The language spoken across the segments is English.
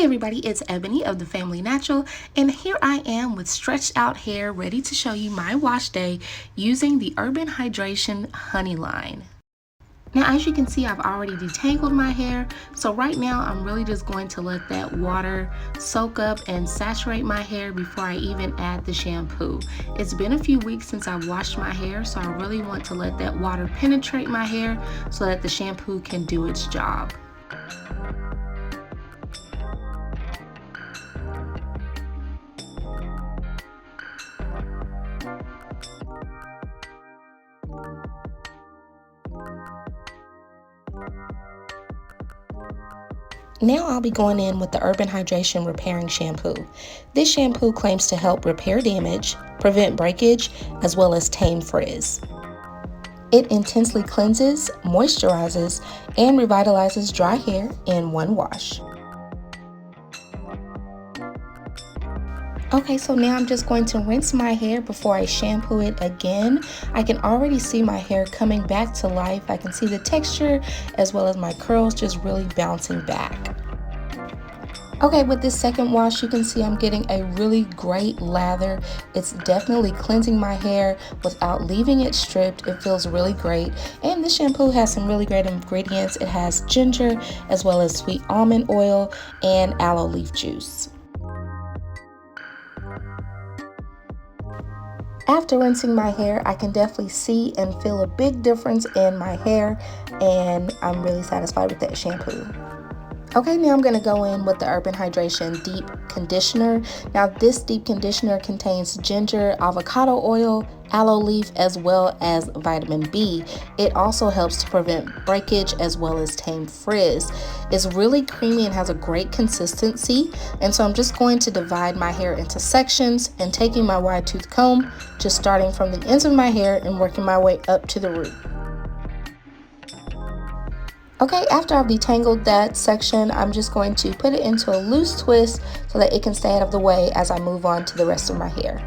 everybody, it's Ebony of Thefamilynatural, and here I am with stretched out hair ready to show you my wash day using the Urban Hydration Honey line. Now, as you can see, I've already detangled my hair, so right now I'm really just going to let that water soak up and saturate my hair before I even add the shampoo. It's been a few weeks since I've washed my hair, so I really want to let that water penetrate my hair so that the shampoo can do its job. Now I'll be going in with the Urban Hydration Repairing Shampoo. This shampoo claims to help repair damage, prevent breakage, as well as tame frizz. It intensely cleanses, moisturizes, and revitalizes dry hair in one wash. Okay, so now I'm just going to rinse my hair before I shampoo it again. I can already see my hair coming back to life. I can see the texture as well as my curls just really bouncing back. Okay, with this second wash, you can see I'm getting a really great lather. It's definitely cleansing my hair without leaving it stripped. It feels really great. And this shampoo has some really great ingredients. It has ginger as well as sweet almond oil and aloe leaf juice. After rinsing my hair, I can definitely see and feel a big difference in my hair, and I'm really satisfied with that shampoo. Okay, now I'm going to go in with the Urban Hydration Deep Conditioner. Now this deep conditioner contains ginger, avocado oil, aloe leaf, as well as vitamin B. It also helps to prevent breakage as well as tame frizz. It's really creamy and has a great consistency, and so I'm just going to divide my hair into sections and taking my wide tooth comb, just starting from the ends of my hair and working my way up to the root. Okay, after I've detangled that section, I'm just going to put it into a loose twist so that it can stay out of the way as I move on to the rest of my hair.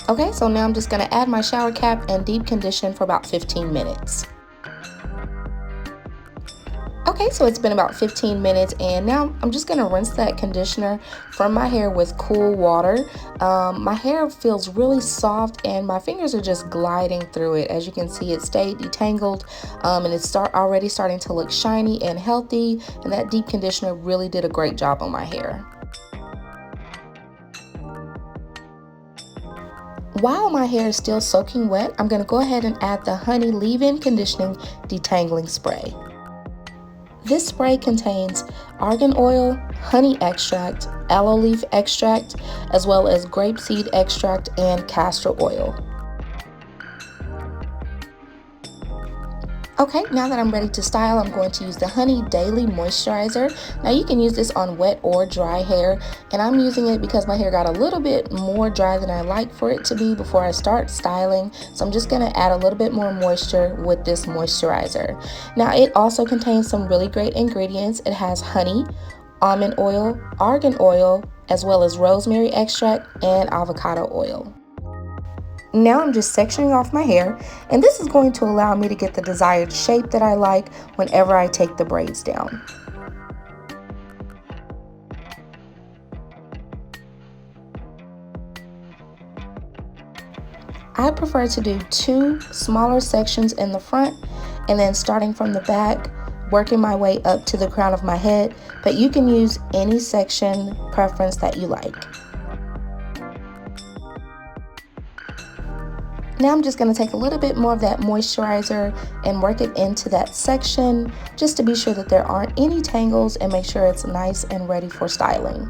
Okay, so now I'm just going to add my shower cap and deep condition for about 15 minutes. Okay, so it's been about 15 minutes, and now I'm just going to rinse that conditioner from my hair with cool water. My hair feels really soft and my fingers are just gliding through it. As you can see, it stayed detangled, and it's already starting to look shiny and healthy, and that deep conditioner really did a great job on my hair. While my hair is still soaking wet, I'm going to go ahead and add the Honey Leave-In Conditioning Detangling Spray. This spray contains argan oil, honey extract, aloe leaf extract, as well as grapeseed extract and castor oil. Okay, now that I'm ready to style, I'm going to use the Honey Daily Moisturizer. Now you can use this on wet or dry hair, and I'm using it because my hair got a little bit more dry than I like for it to be before I start styling. So I'm just going to add a little bit more moisture with this moisturizer. Now it also contains some really great ingredients. It has honey, almond oil, argan oil, as well as rosemary extract and avocado oil. Now I'm just sectioning off my hair, and this is going to allow me to get the desired shape that I like whenever I take the braids down. I prefer to do 2 smaller sections in the front, and then starting from the back, working my way up to the crown of my head, but you can use any section preference that you like. Now I'm just going to take a little bit more of that moisturizer and work it into that section just to be sure that there aren't any tangles and make sure it's nice and ready for styling.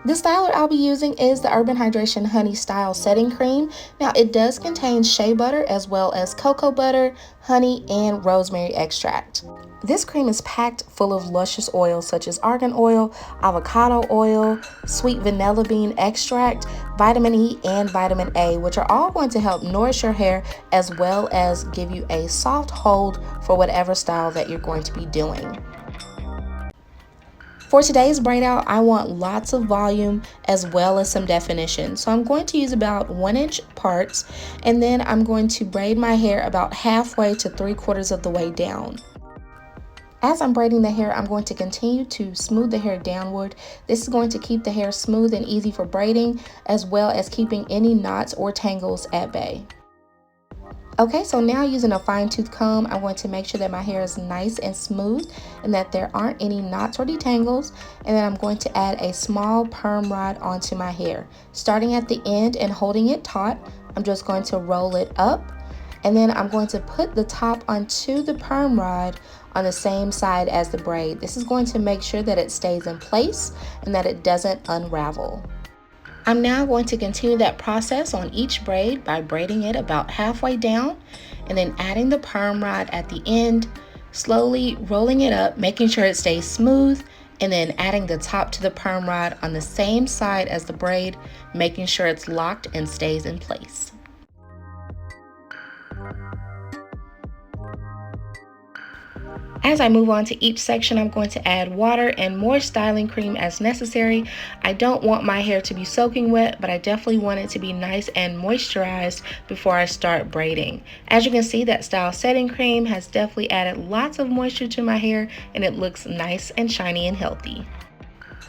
The styler I'll be using is the Urban Hydration Honey Style Setting Cream. Now it does contain shea butter as well as cocoa butter, honey, and rosemary extract. This cream is packed full of luscious oils such as argan oil, avocado oil, sweet vanilla bean extract, vitamin E, and vitamin A, which are all going to help nourish your hair as well as give you a soft hold for whatever style that you're going to be doing. For today's braid out, I want lots of volume as well as some definition. So I'm going to use about 1-inch parts, and then I'm going to braid my hair about halfway to 3/4 of the way down. As I'm braiding the hair, I'm going to continue to smooth the hair downward. This is going to keep the hair smooth and easy for braiding, as well as keeping any knots or tangles at bay. Okay, so now using a fine tooth comb, I'm going to make sure that my hair is nice and smooth and that there aren't any knots or detangles. And then I'm going to add a small perm rod onto my hair. Starting at the end and holding it taut, I'm just going to roll it up. And then I'm going to put the top onto the perm rod on the same side as the braid. This is going to make sure that it stays in place and that it doesn't unravel. I'm now going to continue that process on each braid by braiding it about halfway down and then adding the perm rod at the end, slowly rolling it up, making sure it stays smooth, and then adding the top to the perm rod on the same side as the braid, making sure it's locked and stays in place. As I move on to each section, I'm going to add water and more styling cream as necessary. I don't want my hair to be soaking wet, but I definitely want it to be nice and moisturized before I start braiding. As you can see, that style setting cream has definitely added lots of moisture to my hair, and it looks nice and shiny and healthy.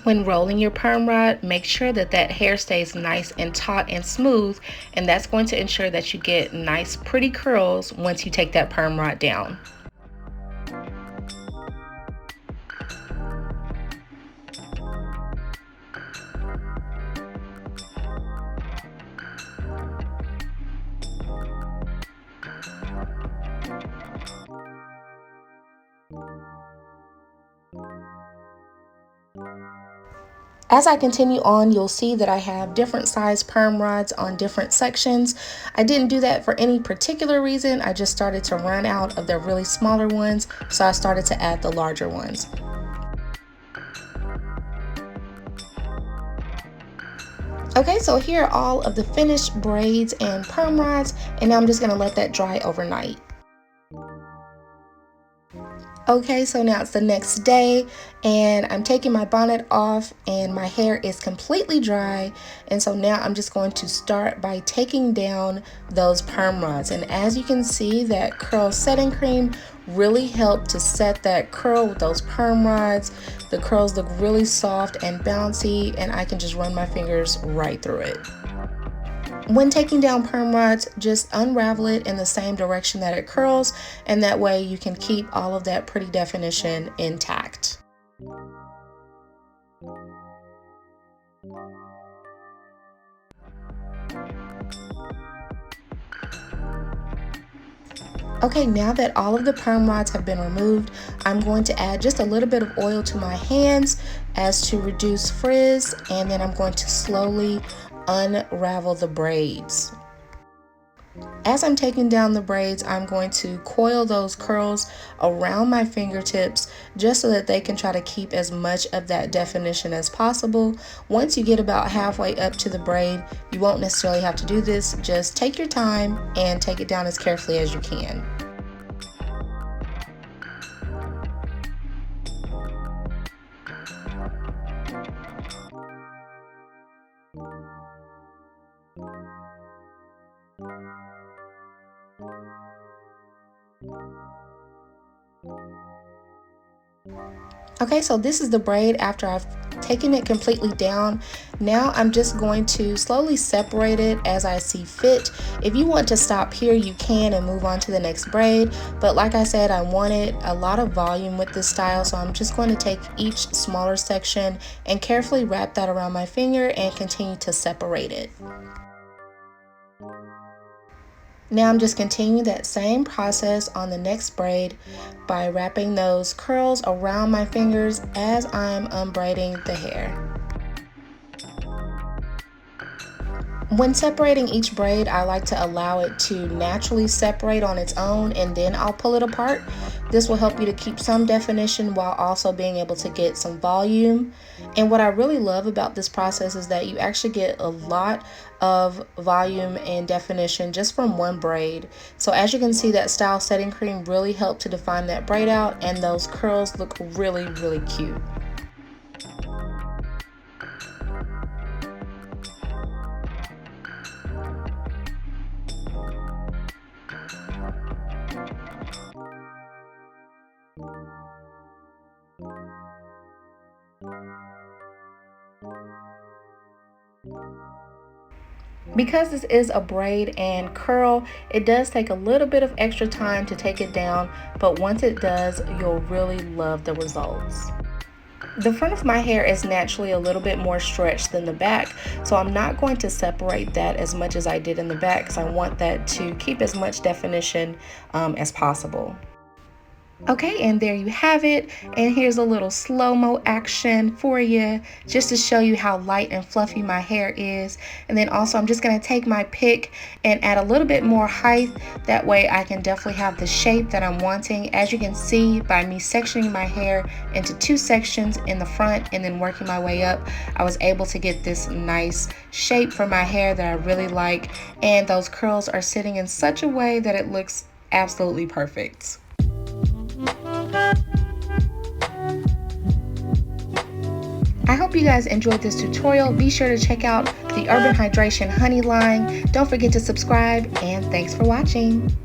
When rolling your perm rod, make sure that that hair stays nice and taut and smooth, and that's going to ensure that you get nice pretty curls once you take that perm rod down. As I continue on, you'll see that I have different size perm rods on different sections. I didn't do that for any particular reason. I just started to run out of the really smaller ones, so I started to add the larger ones. Okay, so here are all of the finished braids and perm rods, and now I'm just going to let that dry overnight. Okay, so now it's the next day and I'm taking my bonnet off and my hair is completely dry, and so now I'm just going to start by taking down those perm rods. And as you can see, that curl setting cream really helped to set that curl with those perm rods. The curls look really soft and bouncy, and I can just run my fingers right through it. When taking down perm rods, just unravel it in the same direction that it curls, and that way you can keep all of that pretty definition intact. Okay, now that all of the perm rods have been removed, I'm going to add just a little bit of oil to my hands as to reduce frizz, and then I'm going to slowly unravel the braids. As I'm taking down the braids, I'm going to coil those curls around my fingertips just so that they can try to keep as much of that definition as possible. Once you get about halfway up to the braid, you won't necessarily have to do this. Just take your time and take it down as carefully as you can. Okay, so this is the braid after I've taken it completely down. Now I'm just going to slowly separate it as I see fit. If you want to stop here, you can and move on to the next braid. But like I said, I wanted a lot of volume with this style, so I'm just going to take each smaller section and carefully wrap that around my finger and continue to separate it. Now I'm just continuing that same process on the next braid by wrapping those curls around my fingers as I'm unbraiding the hair. When separating each braid, I like to allow it to naturally separate on its own, and then I'll pull it apart. This will help you to keep some definition while also being able to get some volume. And what I really love about this process is that you actually get a lot of volume and definition just from one braid. So as you can see, that style setting cream really helped to define that braid out, and those curls look really, really cute. Because this is a braid and curl, it does take a little bit of extra time to take it down, but once it does, you'll really love the results. The front of my hair is naturally a little bit more stretched than the back, so I'm not going to separate that as much as I did in the back because I want that to keep as much definition as possible. Okay, and there you have it. And here's a little slow-mo action for you just to show you how light and fluffy my hair is. And then also I'm just going to take my pick and add a little bit more height. That way I can definitely have the shape that I'm wanting. As you can see, by me sectioning my hair into 2 sections in the front and then working my way up, I was able to get this nice shape for my hair that I really like. And those curls are sitting in such a way that it looks absolutely perfect. I hope you guys enjoyed this tutorial. Be sure to check out the Urban Hydration Honey line. Don't forget to subscribe, and thanks for watching.